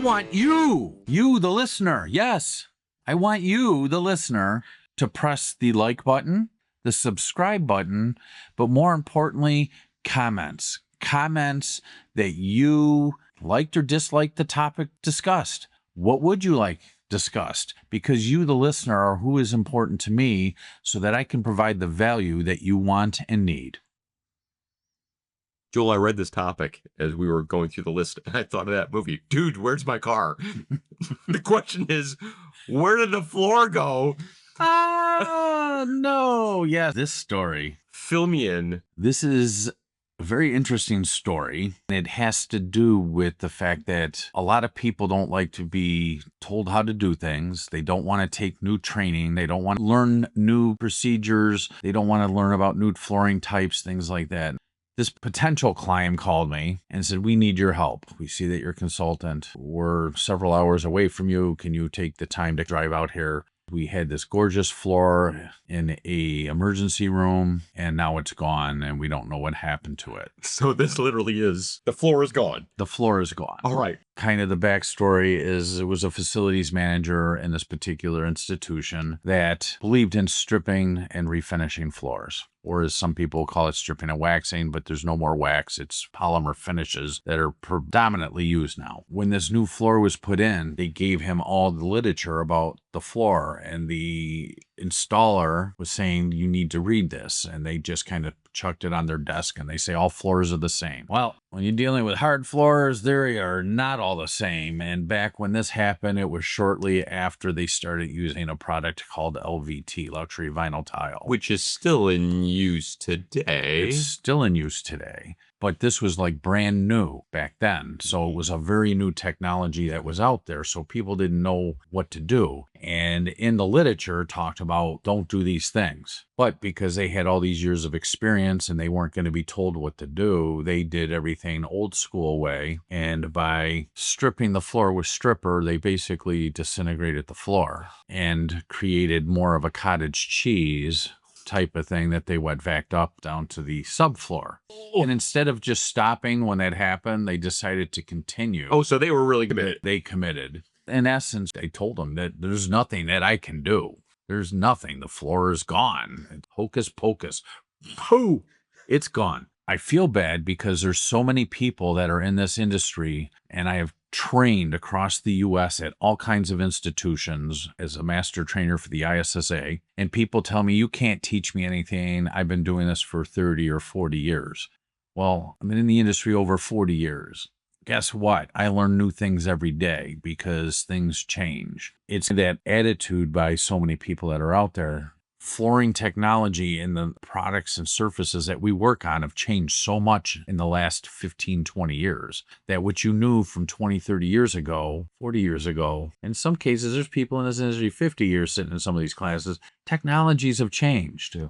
want you, the listener. Yes, I want you, the listener, to press the like button, the subscribe button, but more importantly, comments. Comments that you liked or disliked the topic discussed. What would you like discussed? Because you, the listener, are who is important to me so that I can provide the value that you want and need. Joel, I read this topic as we were going through the list, and I thought of that movie. Dude, where's my car? The question is, where did the floor go? No. Yeah, this story. Fill me in. This is a very interesting story. It has to do with the fact that a lot of people don't like to be told how to do things. They don't want to take new training. They don't want to learn new procedures. They don't want to learn about new flooring types, things like that. This potential client called me and said, we need your help. We see that you're a consultant. We're several hours away from you. Can you take the time to drive out here? We had this gorgeous floor in a emergency room, and now it's gone, and we don't know what happened to it. So this literally is, the floor is gone. The floor is gone. All right. Kind of the backstory is it was a facilities manager in this particular institution that believed in stripping and refinishing floors. Or as some people call it, stripping and waxing, but there's no more wax. It's polymer finishes that are predominantly used now. When this new floor was put in, they gave him all the literature about the floor, and the installer was saying, you need to read this. And they just kind of chucked it on their desk, and they say all floors are the same. Well, when you're dealing with hard floors, they are not all the same. And back when this happened, it was shortly after they started using a product called LVT, luxury vinyl tile. Which is still in use today. It's still in use today. But this was like brand new back then. So it was a very new technology that was out there. So people didn't know what to do. And in the literature talked about don't do these things. But because they had all these years of experience and they weren't going to be told what to do, they did everything old school way. And by stripping the floor with stripper, they basically disintegrated the floor and created more of a cottage cheese type of thing that they wet vacked up down to the subfloor. And instead of just stopping when that happened, they decided to continue. Oh, so they were really committed. They committed. In essence, they told them that there's nothing that I can do. There's nothing. The floor is gone. It's hocus pocus. Pooh! It's gone. I feel bad because there's so many people that are in this industry, and I have trained across the U.S. at all kinds of institutions as a master trainer for the ISSA, and people tell me, you can't teach me anything. I've been doing this for 30 or 40 years. Well, I've been in the industry over 40 years. Guess what? I learn new things every day because things change. It's that attitude by so many people that are out there. Flooring technology and the products and surfaces that we work on have changed so much in the last 15, 20 years that what you knew from 20, 30 years ago, 40 years ago, in some cases, there's people in this industry 50 years sitting in some of these classes, technologies have changed.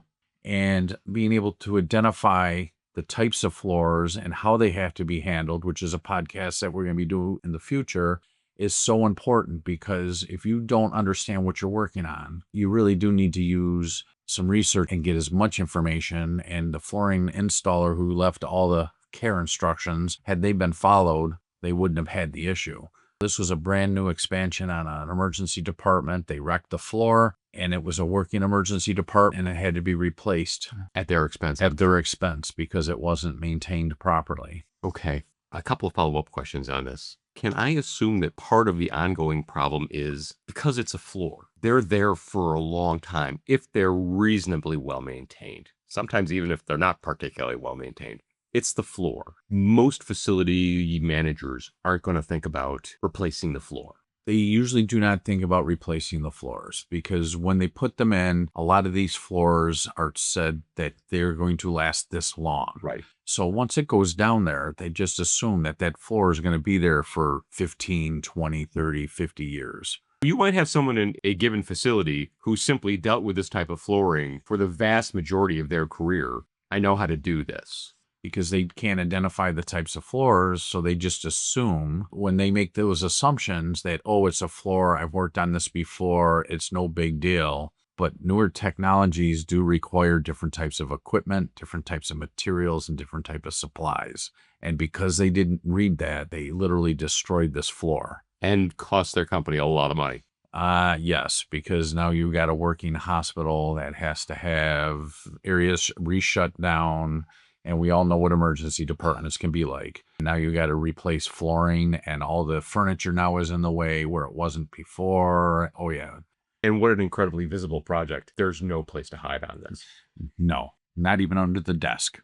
And being able to identify the types of floors and how they have to be handled, which is a podcast that we're going to be doing in the future, is so important, because if you don't understand what you're working on, you really do need to use some research and get as much information. And the flooring installer who left all the care instructions, had they been followed, they wouldn't have had the issue. This was a brand new expansion on an emergency department. They wrecked the floor, and it was a working emergency department, and it had to be replaced. At their expense. At their expense, because it wasn't maintained properly. Okay. A couple of follow-up questions on this. Can I assume that part of the ongoing problem is because it's a floor? They're there for a long time if they're reasonably well maintained. Sometimes even if they're not particularly well maintained. It's the floor. Most facility managers aren't going to think about replacing the floor. They usually do not think about replacing the floors, because when they put them in, a lot of these floors are said that they're going to last this long. Right. So once it goes down there, they just assume that that floor is going to be there for 15, 20, 30, 50 years. You might have someone in a given facility who simply dealt with this type of flooring for the vast majority of their career. I know how to do this. Because they can't identify the types of floors, so they just assume when they make those assumptions that, oh, it's a floor, I've worked on this before, it's no big deal. But newer technologies do require different types of equipment, different types of materials, and different types of supplies. And because they didn't read that, they literally destroyed this floor. And cost their company a lot of money. Yes, because now you got a working hospital that has to have areas re-shut down, and we all know what emergency departments can be like. Now you got to replace flooring, and all the furniture now is in the way where it wasn't before. Oh yeah, And what an incredibly visible project. There's no place to hide on this. no, not even under the desk.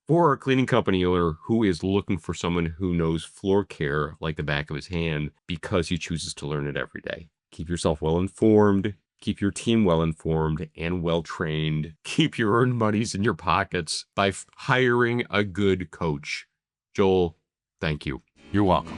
For a cleaning company owner who is looking for someone who knows floor care like the back of his hand because he chooses to learn it every day. Keep yourself well informed, keep your team well informed and well trained, keep your earned monies in your pockets by hiring a good coach. Joel, thank you. You're welcome.